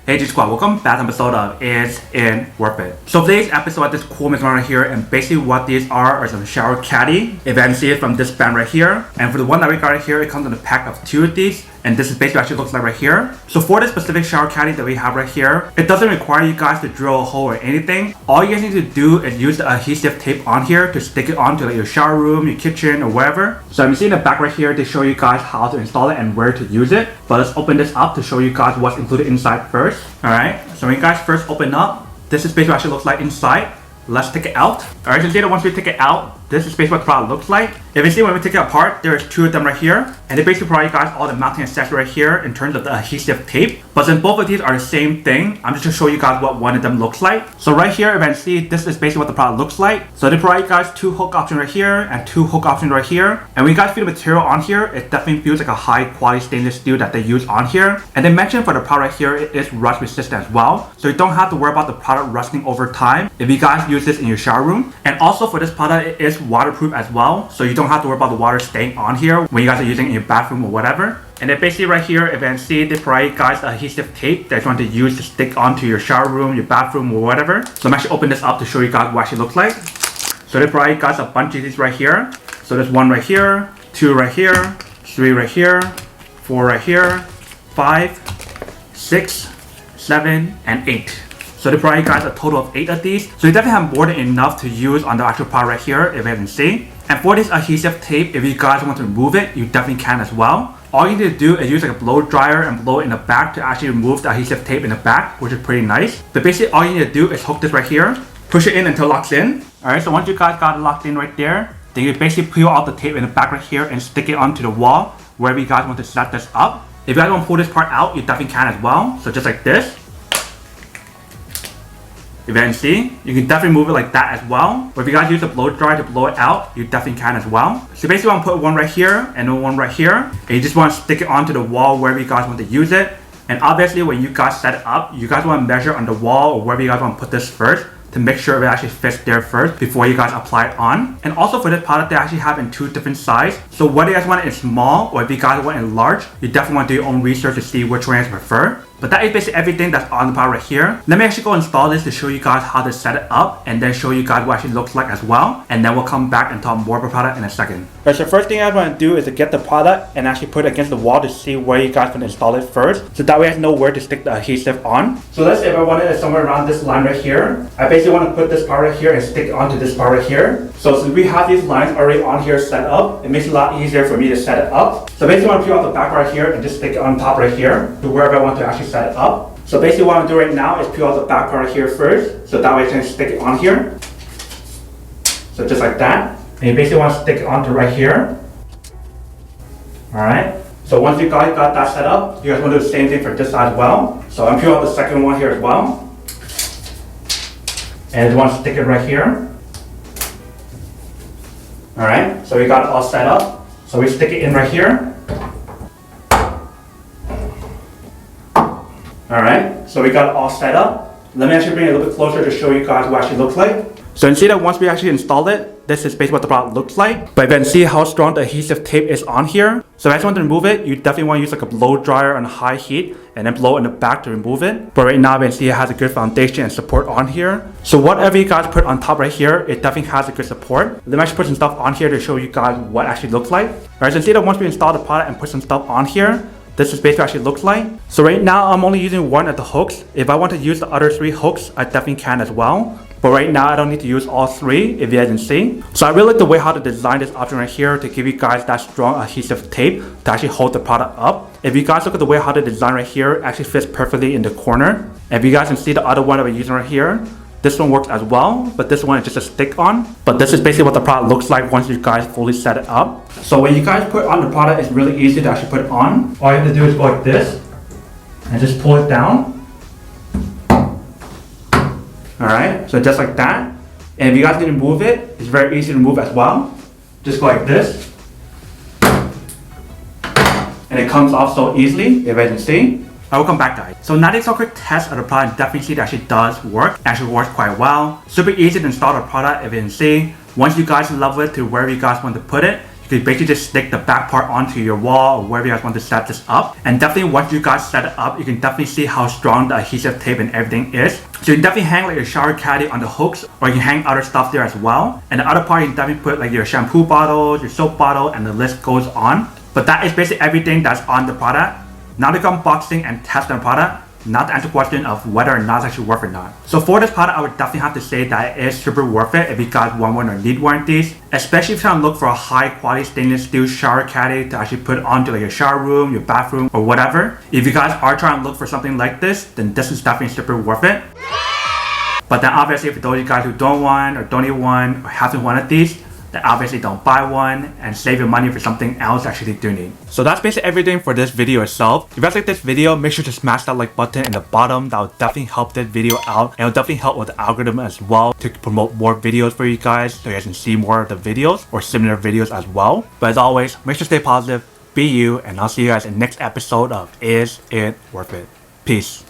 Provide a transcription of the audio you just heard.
Hey G Squad, welcome back to an episode of Is It Worth It? So today's episode, this cool mix right here, and basically what these are some shower caddy. If you can see it from this brand right here. And for the one that we got right here, it comes in a pack of 2 of these. And this is basically what it looks like right here. So for this specific shower caddy that we have right here, it doesn't require you guys to drill a hole or anything. All you guys need to do is use the adhesive tape on here to stick it onto like your shower room, your kitchen, or wherever. So you see in the back right here, they show you guys how to install it and where to use it. But let's open this up to show you guys what's included inside first. Alright, so when you guys first open up, this is basically what it looks like inside. Let's take it out. Alright, so later once we take it out, this is basically what the product looks like. If you see when we take it apart, there's 2 of them right here. And they basically provide you guys all the mounting accessories right here in terms of the adhesive tape. But since both of these are the same thing, I'm just going to show you guys what one of them looks like. So right here, if you can see, this is basically what the product looks like. So they provide you guys 2 hook options right here and 2 hook options right here. And when you guys feel the material on here, it definitely feels like a high quality stainless steel that they use on here. And they mentioned for the product right here, it is rust resistant as well. So you don't have to worry about the product rusting over time if you guys use this in your shower room. And also for this product, it is waterproof as well. So you don't have to worry about the water staying on here when you guys are using it in your bathroom or whatever. And then basically right here, if you can see, they provide you guys adhesive tape that you want to use to stick onto your shower room, your bathroom, or whatever. So I'm actually open this up to show you guys what it actually looks like. So they provide you guys a bunch of these right here. So there's 1 right here, 2 right here, 3 right here, 4 right here, 5, 6, 7, and 8. So they provide you guys a total of 8 of these. So you definitely have more than enough to use on the actual product right here, if you can see. And for this adhesive tape, if you guys want to remove it, you definitely can as well. All you need to do is use like a blow dryer and blow it in the back to actually remove the adhesive tape in the back, which is pretty nice. But basically all you need to do is hook this right here, push it in until it locks in. Alright, so once you guys got it locked in right there, then you basically peel out the tape in the back right here and stick it onto the wall wherever you guys want to set this up. If you guys want to pull this part out, you definitely can as well. So just like this. If you can see, you can definitely move it like that as well. Or if you guys use a blow dryer to blow it out, you definitely can as well. So basically I want to put one right here and then one right here. And you just want to stick it onto the wall wherever you guys want to use it. And obviously when you guys set it up, you guys want to measure on the wall or wherever you guys want to put this first to make sure it actually fits there first before you guys apply it on. And also for this product, they actually have in 2 different sizes. So whether you guys want it in small or if you guys want it in large, you definitely want to do your own research to see which one you prefer. But that is basically everything that's on the product right here. Let me actually go install this to show you guys how to set it up and then show you guys what it actually looks like as well. And then we'll come back and talk more about the product in a second. Alright, so first thing I want to do is to get the product and actually put it against the wall to see where you guys want to install it first. So that way I know where to stick the adhesive on. So let's say if I wanted it somewhere around this line right here. I basically want to put this part right here and stick it onto this part right here. So since we have these lines already on here set up, it makes it a lot easier for me to set it up. So basically I want to peel out the back right here and just stick it on top right here to wherever I want to actually set it up. So basically what I'm doing right now is peel out the back part right here first. So that way I can stick it on here. So just like that. And you basically want to stick it onto right here. Alright. So once you guys got that set up, you guys want to do the same thing for this side as well. So I'm peeling out the second one here as well. And you want to stick it right here. Alright. So we got it all set up. So we stick it in right here. Alright, so we got it all set up. Let me actually bring it a little bit closer to show you guys what it actually looks like. So you can see that once we actually installed it, this is basically what the product looks like. But you can see how strong the adhesive tape is on here. So if you guys want to remove it, you definitely want to use like a blow dryer on high heat and then blow in the back to remove it. But right now you can see it has a good foundation and support on here. So whatever you guys put on top right here, it definitely has a good support. Let me actually put some stuff on here to show you guys what it actually looks like. Alright, so you can see that once we install the product and put some stuff on here, this is basically what it actually looks like. So right now I'm only using 1 of the hooks. If I want to use the other 3 hooks, I definitely can as well. But right now I don't need to use all 3, if you guys can see. So I really like the way how to design this option right here to give you guys that strong adhesive tape to actually hold the product up. If you guys look at the way how to design right here, it actually fits perfectly in the corner. And if you guys can see the other one that we're using right here, this one works as well, but this one is just a stick on. But this is basically what the product looks like once you guys fully set it up. So when you guys put on the product, it's really easy to actually put it on. All you have to do is go like this and just pull it down. Alright, so just like that. And if you guys need to move it, it's very easy to move as well. Just go like this. And it comes off so easily, if you can see. Welcome back guys. So now this is a quick test of the product. Definitely see that actually does work. Actually works quite well. Super easy to install the product, if you can see. Once you guys level it to wherever you guys want to put it, you You basically just stick the back part onto your wall or wherever you guys want to set this up. And definitely once you guys set it up, you can definitely see how strong the adhesive tape and everything is. So you can definitely hang like your shower caddy on the hooks, or you can hang other stuff there as well. And the other part, you can definitely put like your shampoo bottles, your soap bottle, and the list goes on. But that is basically everything that's on the product. Now to go unboxing and test the product. Not to answer the question of whether or not it's actually worth it or not. So for this product, I would definitely have to say that it is super worth it if you guys want one or need one of these. Especially if you're trying to look for a high quality stainless steel shower caddy to actually put onto like your shower room, your bathroom, or whatever. If you guys are trying to look for something like this, then this is definitely super worth it. But then obviously for those of you guys who don't want or don't need one or haven't one of these, then obviously don't buy one and save your money for something else actually do need. So that's basically everything for this video itself. If you guys like this video, make sure to smash that like button in the bottom. That will definitely help this video out, and it will definitely help with the algorithm as well to promote more videos for you guys so you guys can see more of the videos or similar videos as well. But as always, make sure to stay positive, be you, and I'll see you guys in the next episode of Is It Worth It? Peace.